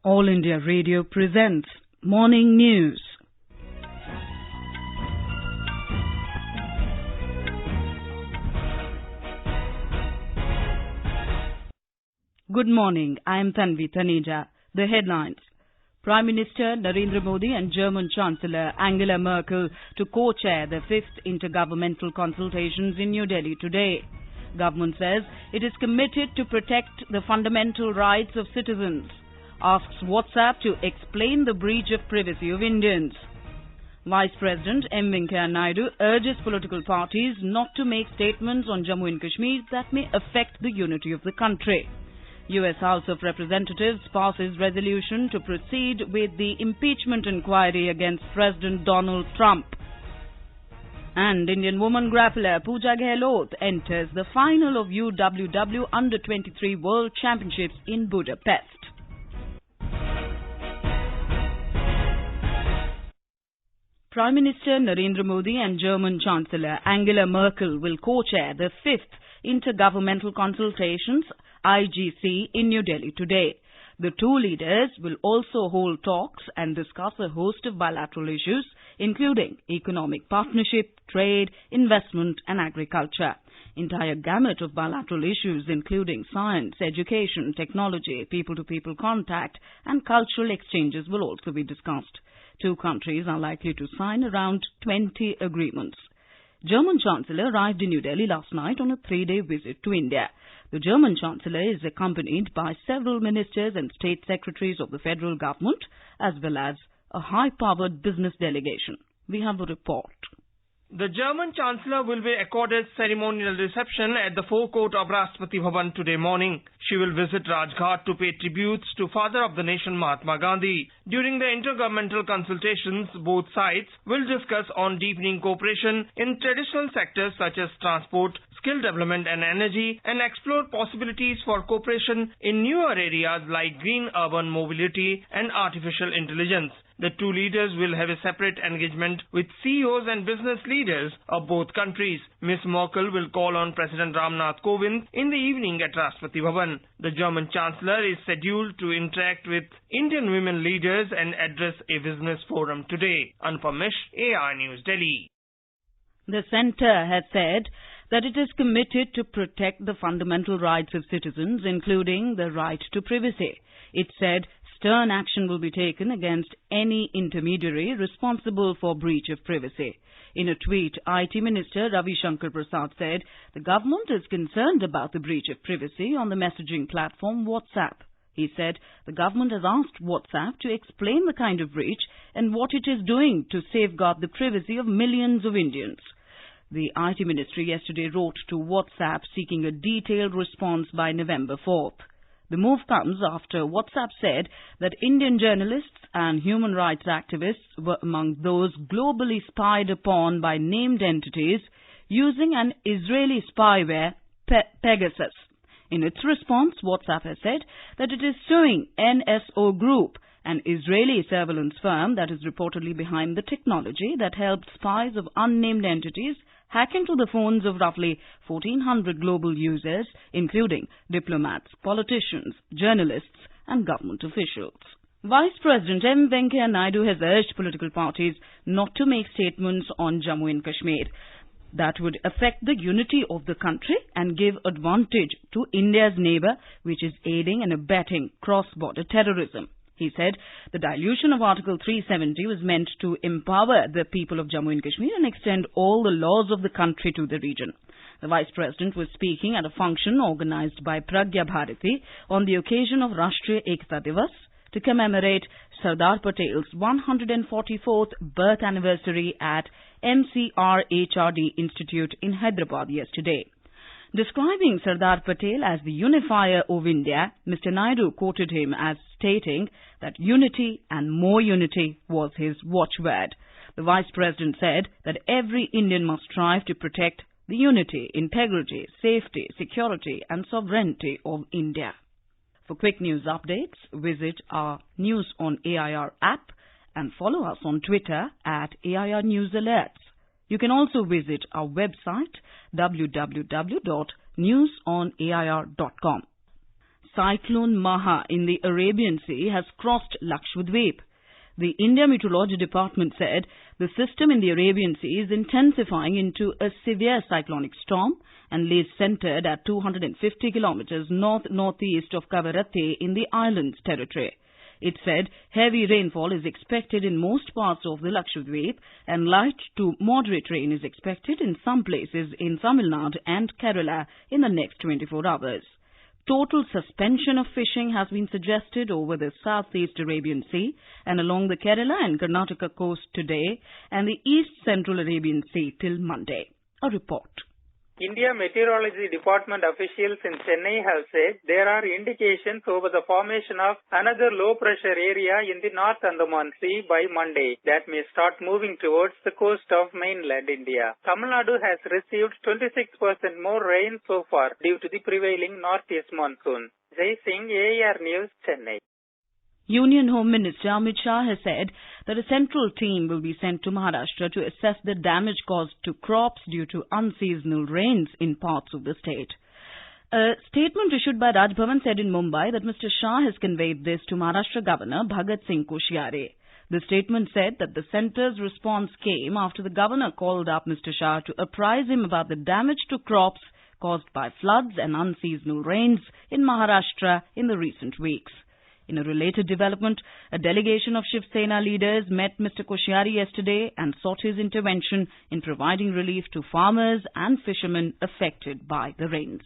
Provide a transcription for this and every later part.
All India Radio presents Morning News. Good morning, I am Tanvi Taneja. The headlines. Prime Minister Narendra Modi and German Chancellor Angela Merkel to co-chair the 5th Intergovernmental Consultations in New Delhi today. Government says it is committed to protect the fundamental rights of citizens. Asks WhatsApp to explain the breach of privacy of Indians. Vice President M Venkaiah Naidu urges political parties not to make statements on Jammu and Kashmir that may affect the unity of the country. U.S. House of Representatives passes resolution to proceed with the impeachment inquiry against President Donald Trump. And Indian woman grappler Pooja Gehlot enters the final of UWW Under-23 World Championships in Budapest. Prime Minister Narendra Modi and German Chancellor Angela Merkel will co-chair the 5th Intergovernmental Consultations (IGC) in New Delhi today. The two leaders will also hold talks and discuss a host of bilateral issues, including economic partnership, trade, investment and agriculture. Entire gamut of bilateral issues including science, education, technology, people-to-people contact and cultural exchanges will also be discussed. Two countries are likely to sign around 20 agreements. German Chancellor arrived in New Delhi last night on a 3-day visit to India. The German Chancellor is accompanied by several ministers and state secretaries of the federal government, as well as a high-powered business delegation. We have a report. The German Chancellor will be accorded ceremonial reception at the forecourt of Rashtrapati Bhavan today morning. She will visit Rajghat to pay tributes to Father of the Nation Mahatma Gandhi. During the intergovernmental consultations, both sides will discuss on deepening cooperation in traditional sectors such as transport, skill development and energy, and explore possibilities for cooperation in newer areas like green urban mobility and artificial intelligence. The two leaders will have a separate engagement with CEOs and business leaders of both countries. Ms. Merkel will call on President Ramnath Kovind in the evening at Rashtrapati Bhavan. The German Chancellor is scheduled to interact with Indian women leaders and address a business forum today. Anupam Mishra, AR News, Delhi. The centre has said that it is committed to protect the fundamental rights of citizens, including the right to privacy. It said stern action will be taken against any intermediary responsible for breach of privacy. In a tweet, IT Minister Ravi Shankar Prasad said the government is concerned about the breach of privacy on the messaging platform WhatsApp. He said the government has asked WhatsApp to explain the kind of breach and what it is doing to safeguard the privacy of millions of Indians. The IT Ministry yesterday wrote to WhatsApp seeking a detailed response by November 4th. The move comes after WhatsApp said that Indian journalists and human rights activists were among those globally spied upon by named entities using an Israeli spyware, Pegasus. In its response, WhatsApp has said that it is suing NSO Group, an Israeli surveillance firm that is reportedly behind the technology that helped spies of unnamed entities hack into the phones of roughly 1,400 global users, including diplomats, politicians, journalists and government officials. Vice President M Venkaiah Naidu has urged political parties not to make statements on Jammu and Kashmir that would affect the unity of the country and give advantage to India's neighbour, which is aiding and abetting cross-border terrorism. He said the dilution of Article 370 was meant to empower the people of Jammu and Kashmir and extend all the laws of the country to the region. The Vice President was speaking at a function organized by Pragya Bharati on the occasion of Rashtriya Ekta Divas to commemorate Sardar Patel's 144th birth anniversary at MCR-HRD Institute in Hyderabad yesterday. Describing Sardar Patel as the unifier of India, Mr. Naidu quoted him as stating that unity and more unity was his watchword. The Vice President said that every Indian must strive to protect the unity, integrity, safety, security and sovereignty of India. For quick news updates, visit our News on AIR app and follow us on Twitter at AIR News Alerts. You can also visit our website www.newsonair.com. cyclone Maha in the Arabian Sea has crossed Lakshadweep. The India Meteorology Department said the system in the Arabian Sea is intensifying into a severe cyclonic storm and lays centered at 250 kilometers north-northeast of Kavaratti in the island's territory. It said heavy rainfall is expected in most parts of the Lakshadweep and light to moderate rain is expected in some places in Tamil Nadu and Kerala in the next 24 hours. Total suspension of fishing has been suggested over the southeast Arabian Sea and along the Kerala and Karnataka coast today and the east central Arabian Sea till Monday. A report. India Meteorology Department officials in Chennai have said there are indications over the formation of another low-pressure area in the North Andaman Sea by Monday that may start moving towards the coast of mainland India. Tamil Nadu has received 26% more rain so far due to the prevailing northeast monsoon. Jai Singh, AAR News, Chennai. Union Home Minister Amit Shah has said that a central team will be sent to Maharashtra to assess the damage caused to crops due to unseasonal rains in parts of the state. A statement issued by Raj Bhavan said in Mumbai that Mr. Shah has conveyed this to Maharashtra Governor Bhagat Singh Koshyare. The statement said that the centre's response came after the Governor called up Mr. Shah to apprise him about the damage to crops caused by floods and unseasonal rains in Maharashtra in the recent weeks. In a related development, a delegation of Shiv Sena leaders met Mr. Koshyari yesterday and sought his intervention in providing relief to farmers and fishermen affected by the rains.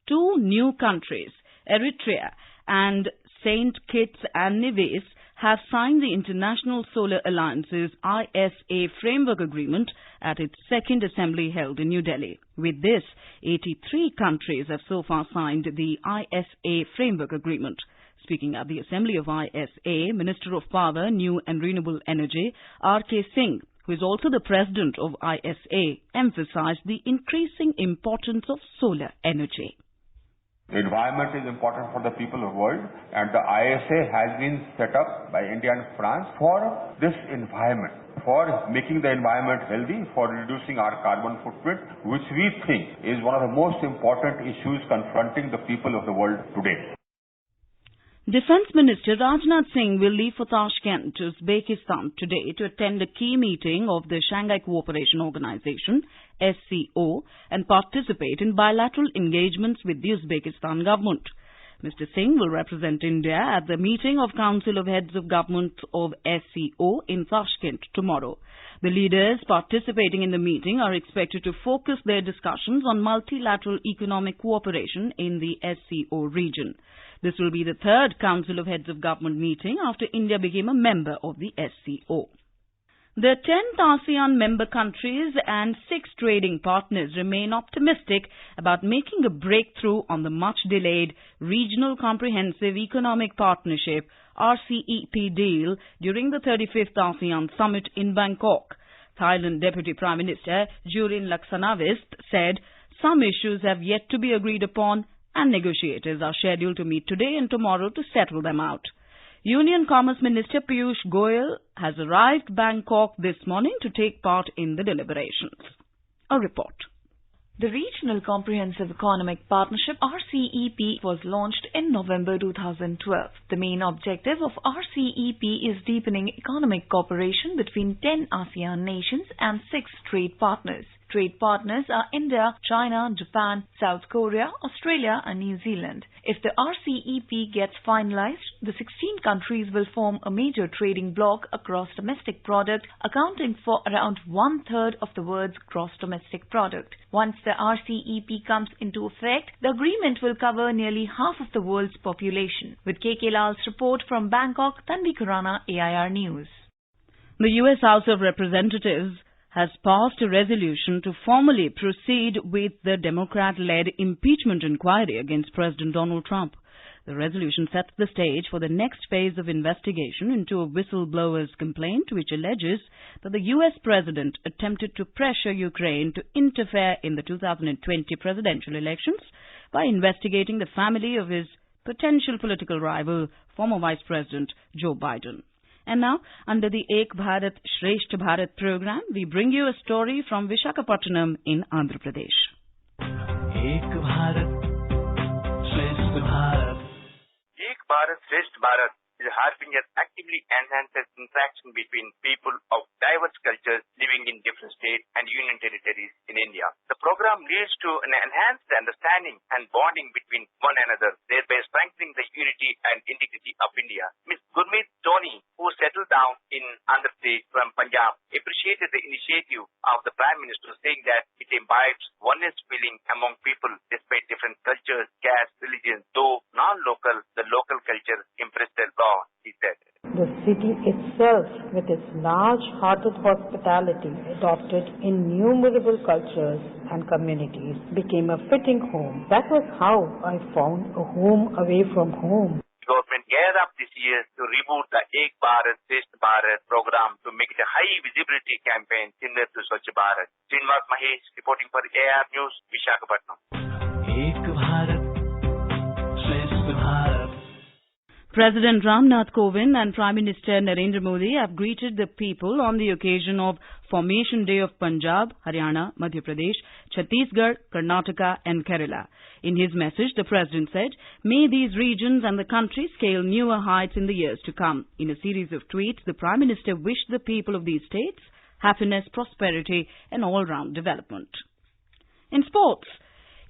Two new countries, Eritrea and St. Kitts and Nevis, have signed the International Solar Alliance's ISA Framework Agreement at its second assembly held in New Delhi. With this, 83 countries have so far signed the ISA Framework Agreement. Speaking at the assembly of ISA, Minister of Power, New and Renewable Energy, R.K. Singh, who is also the president of ISA, emphasized the increasing importance of solar energy. The environment is important for the people of the world, and the ISA has been set up by India and France for this environment, for making the environment healthy, for reducing our carbon footprint, which we think is one of the most important issues confronting the people of the world today. Defence Minister Rajnath Singh will leave for Tashkent, Uzbekistan today to attend a key meeting of the Shanghai Cooperation Organization, SCO, and participate in bilateral engagements with the Uzbekistan government. Mr. Singh will represent India at the meeting of Council of Heads of Government of SCO in Tashkent tomorrow. The leaders participating in the meeting are expected to focus their discussions on multilateral economic cooperation in the SCO region. This will be the third Council of Heads of Government meeting after India became a member of the SCO. The 10th ASEAN member countries and 6 trading partners remain optimistic about making a breakthrough on the much-delayed Regional Comprehensive Economic Partnership RCEP deal during the 35th ASEAN Summit in Bangkok. Thailand Deputy Prime Minister Jurin Laksanavist said some issues have yet to be agreed upon and negotiators are scheduled to meet today and tomorrow to settle them out. Union Commerce Minister Piyush Goyal has arrived Bangkok this morning to take part in the deliberations. A report. The Regional Comprehensive Economic Partnership RCEP was launched in November 2012. The main objective of RCEP is deepening economic cooperation between 10 ASEAN nations and 6 trade partners. Trade partners are India, China, Japan, South Korea, Australia and New Zealand. If the RCEP gets finalized, the 16 countries will form a major trading bloc across domestic product, accounting for around 1/3 of the world's gross domestic product. Once the RCEP comes into effect, the agreement will cover nearly half of the world's population. With KK Lal's report from Bangkok, Tanvi Khurana, AIR News. The U.S. House of Representatives has passed a resolution to formally proceed with the Democrat-led impeachment inquiry against President Donald Trump. The resolution sets the stage for the next phase of investigation into a whistleblower's complaint which alleges that the U.S. president attempted to pressure Ukraine to interfere in the 2020 presidential elections by investigating the family of his potential political rival, former Vice President Joe Biden. And now, under the Ek Bharat Shreshtha Bharat program, we bring you a story from Visakhapatnam in Andhra Pradesh. Ek Bharat Shreshtha Bharat Bharat, Shrestha Bharat is helping us actively enhance interaction between people of diverse cultures living in different states and union territories in India. The program leads to an enhanced understanding and bonding between one another, thereby strengthening the unity and integrity of India. Ms. Gurmeet Soni, who settled down in Andhra Pradesh from Punjab, appreciated the initiative of the Prime Minister, saying that it imbibes oneness feeling among people despite different cultures, castes, religions. Though non-local, the local culture impressed their law, he said. The city itself, with its large-hearted hospitality, adopted innumerable cultures and communities, became a fitting home. That was how I found a home away from home. The government geared up this year to reboot the Ek Bharat, Shrestha Bharat program to make it a high visibility campaign similar to Swachh Bharat. Srinivas Mahesh reporting for AR News, Visakhapatnam. Ek Bharat, Shrestha Bharat. President Ramnath Kovind and Prime Minister Narendra Modi have greeted the people on the occasion of Formation Day of Punjab, Haryana, Madhya Pradesh, Chhattisgarh, Karnataka and Kerala. In his message, the President said, "May these regions and the country scale newer heights in the years to come." In a series of tweets, the Prime Minister wished the people of these states happiness, prosperity and all-round development. In sports,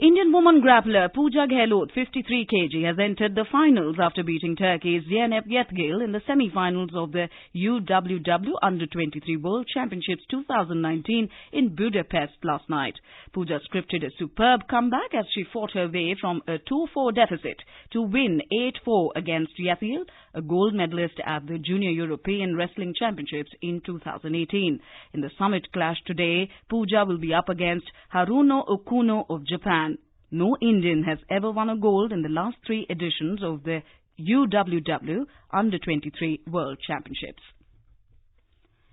Indian woman grappler Pooja Gehlot, 53 kg, has entered the finals after beating Turkey's Zeynep Yetgil in the semi-finals of the UWW Under-23 World Championships 2019 in Budapest last night. Pooja scripted a superb comeback as she fought her way from a 2-4 deficit to win 8-4 against Yetgil, a gold medalist at the Junior European Wrestling Championships in 2018. In the summit clash today, Pooja will be up against Haruno Okuno of Japan. No Indian has ever won a gold in the last 3 editions of the UWW Under-23 World Championships.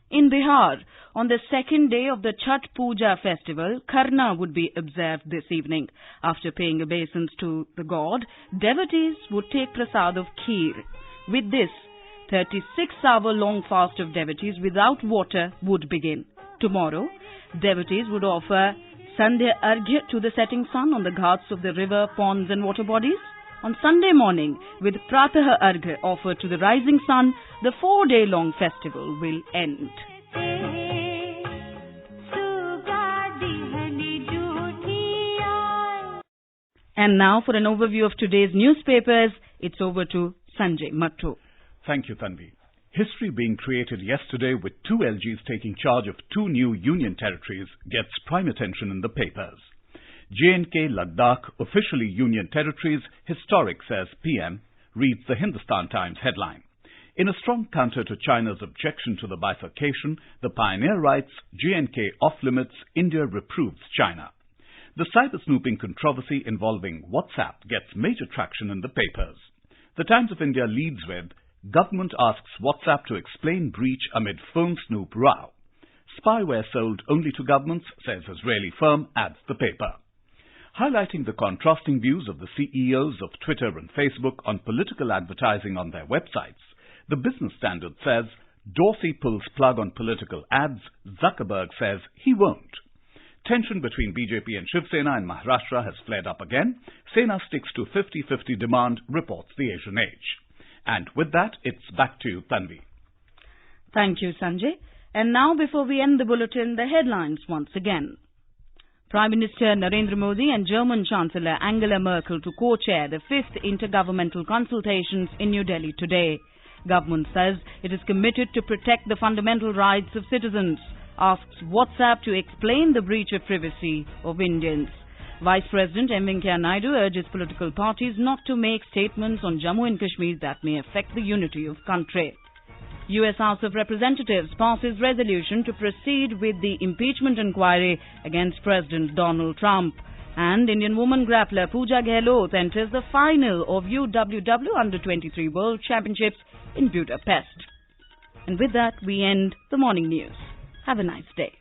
In Bihar, on the second day of the Chhath Puja festival, Karna would be observed this evening. After paying obeisance to the god, devotees would take prasad of kheer. With this, 36-hour-long fast of devotees without water would begin. Tomorrow, devotees would offer Sandhya Arghya to the setting sun on the ghats of the river, ponds and water bodies. On Sunday morning, with Pratah Arghya offered to the rising sun, the 4-day-long festival will end. And now for an overview of today's newspapers, it's over to Sanjay Mattu. Thank you, Tanvi. History being created yesterday with 2 LGs taking charge of 2 new union territories gets prime attention in the papers. J&K, Ladakh, officially union territories, historic, says PM, reads the Hindustan Times headline. In a strong counter to China's objection to the bifurcation, the pioneer writes, J&K off-limits, India reproves China. The cyber-snooping controversy involving WhatsApp gets major traction in the papers. The Times of India leads with, Government asks WhatsApp to explain breach amid phone snoop row. Spyware sold only to governments, says Israeli firm, adds the paper. Highlighting the contrasting views of the CEOs of Twitter and Facebook on political advertising on their websites, the Business Standard says, Dorsey pulls plug on political ads, Zuckerberg says he won't. Tension between BJP and Shiv Sena in Maharashtra has flared up again. Sena sticks to 50-50 demand, reports the Asian Age. And with that, it's back to you, Tanvi. Thank you, Sanjay. And now, before we end the bulletin, the headlines once again. Prime Minister Narendra Modi and German Chancellor Angela Merkel to co-chair the 5th Intergovernmental Consultations in New Delhi today. Government says it is committed to protect the fundamental rights of citizens. Asks WhatsApp to explain the breach of privacy of Indians. Vice President M Venkaiah Naidu urges political parties not to make statements on Jammu and Kashmir that may affect the unity of country. U.S. House of Representatives passes resolution to proceed with the impeachment inquiry against President Donald Trump. And Indian woman grappler Pooja Gehlot enters the final of UWW Under-23 World Championships in Budapest. And with that, we end the morning news. Have a nice day.